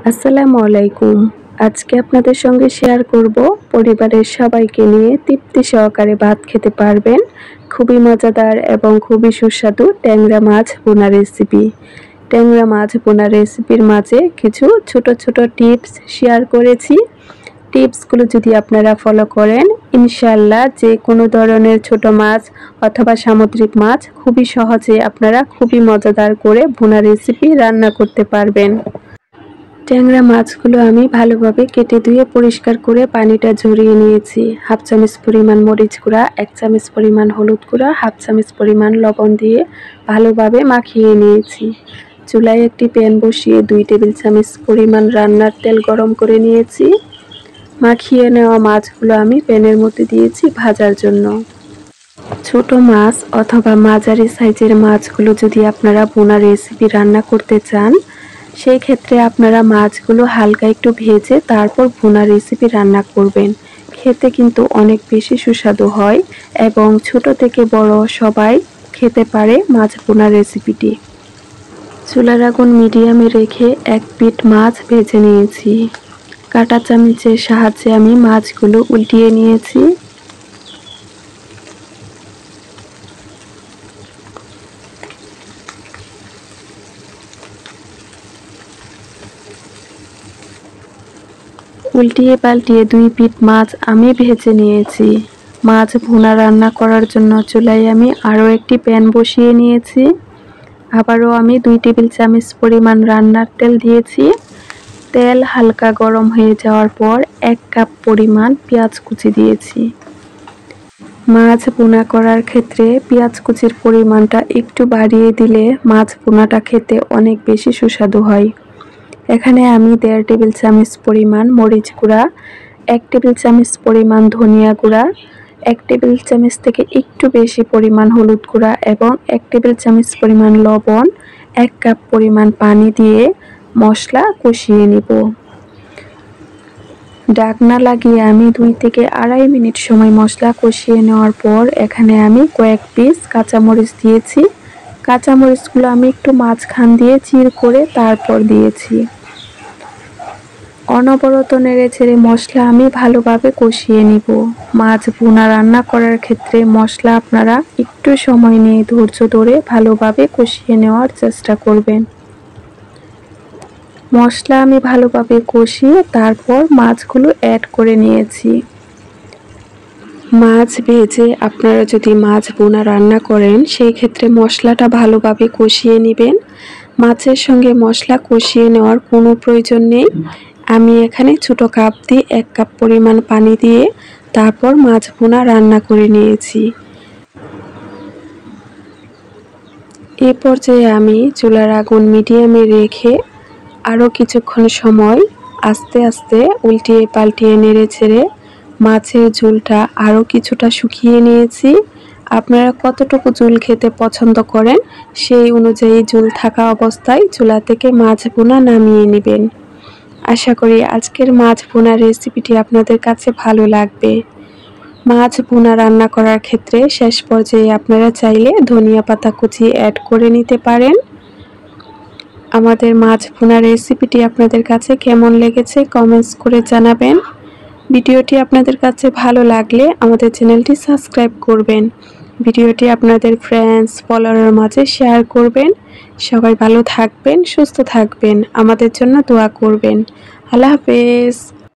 আসসালামু আলাইকুম। আজকে আপনাদের সঙ্গে শেয়ার করব পরিবারের সবাইকে নিয়ে তৃপ্তি সহকারে ভাত খেতে পারবেন খুবই মজাদার এবং খুবই সুস্বাদু ট্যাংরা মাছ ভুনা রেসিপি। ট্যাংরা মাছ ভুনা রেসিপির মাঝে কিছু ছোট ছোট টিপস শেয়ার করেছি। টিপসগুলো যদি আপনারা ফলো করেন, ইনশাআল্লাহ যে কোনো ধরনের ছোট মাছ অথবা সামুদ্রিক মাছ খুবই সহজে আপনারা খুবই মজাদার করে ভুনা রেসিপি রান্না করতে পারবেন। ট্যাংরা মাছগুলো আমি ভালোভাবে কেটে ধুয়ে পরিষ্কার করে পানিটা ঝরিয়ে নিয়েছি। হাফ চামচ পরিমাণ মরিচ গুঁড়া, 1 চামচ পরিমাণ হলুদ গুঁড়া, হাফ চামচ পরিমাণ লবণ দিয়ে ভালোভাবে মাখিয়ে নিয়েছি। চুলায় একটি প্যান বসিয়ে 2 টেবিল চামচ পরিমাণ রান্নার তেল গরম করে নিয়েছি। মাখিয়ে নেওয়া মাছগুলো আমি প্যানের মধ্যে দিয়েছি ভাজার জন্য। ছোট মাছ অথবা মাঝারি সাইজের মাছগুলো যদি আপনারা ভুনা রেসিপি রান্না করতে চান, সেই ক্ষেত্রে আপনারা মাছগুলো হালকা একটু ভেজে তারপর ভুনা রেসিপি রান্না করবেন। খেতে কিন্তু অনেক বেশি সুস্বাদু হয় এবং ছোট থেকে বড় সবাই খেতে পারে মাছ ভুনা রেসিপিটি। চুলার আগুন মিডিয়ামে রেখে 1 পিঠ মাছ ভেজে নিয়েছি। কাঁটা চামচের সাহায্যে আমি মাছগুলো উল্টিয়ে নিয়েছি। উল্টিয়ে পাল্টিয়ে 2 পিঠ মাছ আমি ভেজে নিয়েছি। মাছ ভুনা রান্না করার জন্য চুলায় আমি আরও একটি প্যান বসিয়ে নিয়েছি। আবারও আমি 2 টেবিল চামচ পরিমাণ রান্নার তেল দিয়েছি। তেল হালকা গরম হয়ে যাওয়ার পর 1 কাপ পরিমাণ পেঁয়াজ কুচি দিয়েছি। মাছ ভুনা করার ক্ষেত্রে পেঁয়াজ কুচির পরিমাণটা একটু বাড়িয়ে দিলে মাছ ভুনাটা খেতে অনেক বেশি সুস্বাদু হয়। এখানে আমি 1.5 টেবিল চামচ পরিমাণ মরিচ গুঁড়া, 1 টেবিল চামচ পরিমাণ ধনিয়া গুঁড়া, 1 টেবিল চামচ থেকে একটু বেশি পরিমাণ হলুদ গুঁড়া এবং 1 টেবিল চামচ পরিমাণ লবণ, 1 কাপ পরিমাণ পানি দিয়ে মশলা কষিয়ে নিব। ঢাকনা লাগিয়ে আমি 2 থেকে 2.5 মিনিট সময় মশলা কষিয়ে নেওয়ার পর এখানে আমি কয়েক পিস কাঁচামরিচ দিয়েছি। কাঁচামরিচগুলো আমি একটু মাঝখান দিয়ে চির করে তারপর দিয়েছি। অনবরত নেড়ে ছেড়ে মশলা আমি ভালোভাবে কষিয়ে নিব। মাছ ভুনা রান্না করার ক্ষেত্রে মশলা আপনারা একটু সময় নিয়ে ধৈর্য ধরে ভালোভাবে কষিয়ে নেওয়ার চেষ্টা করবেন। মশলা আমি ভালোভাবে কষিয়ে তারপর মাছগুলো অ্যাড করে নিয়েছি। মাছ ভেজে আপনারা যদি মাছ ভুনা রান্না করেন, সেই ক্ষেত্রে মশলাটা ভালোভাবে কষিয়ে নেবেন। মাছের সঙ্গে মশলা কষিয়ে নেওয়ার কোনো প্রয়োজন নেই। আমি এখানে ছোট কাপ দিয়ে 1 কাপ পরিমাণ পানি দিয়ে তারপর মাছ ভুনা রান্না করে নিয়েছি। এই পর্যায়ে আমি চুলার আগুন মিডিয়ামে রেখে আরও কিছুক্ষণ সময় আস্তে আস্তে উল্টিয়ে পাল্টিয়ে নেড়ে ছেড়ে মাছের ঝোলটা আরও কিছুটা শুকিয়ে নিয়েছি। আপনারা কতটুকু ঝোল খেতে পছন্দ করেন সেই অনুযায়ী ঝোল থাকা অবস্থায় চুলা থেকে মাছ ভুনা নামিয়ে নেবেন। আশা করি আজকের মাছ ভুনা রেসিপিটি আপনাদের কাছে ভালো লাগবে। মাছ ভুনা রান্না করার ক্ষেত্রে শেষ পর্যায়ে আপনারা চাইলে ধনিয়া পাতা কুচি অ্যাড করে নিতে পারেন। আমাদের মাছ ভুনা রেসিপিটি আপনাদের কাছে কেমন লেগেছে কমেন্টস করে জানাবেন। ভিডিওটি আপনাদের কাছে ভালো লাগলে আমাদের চ্যানেলটি সাবস্ক্রাইব করবেন। ভিডিওটি আপনাদের ফ্রেন্ডস ফলোয়ারের মাঝে শেয়ার করবেন। সবাই ভালো থাকবেন, সুস্থ থাকবেন, আমাদের জন্য দোয়া করবেন। আল্লাহ হাফেজ।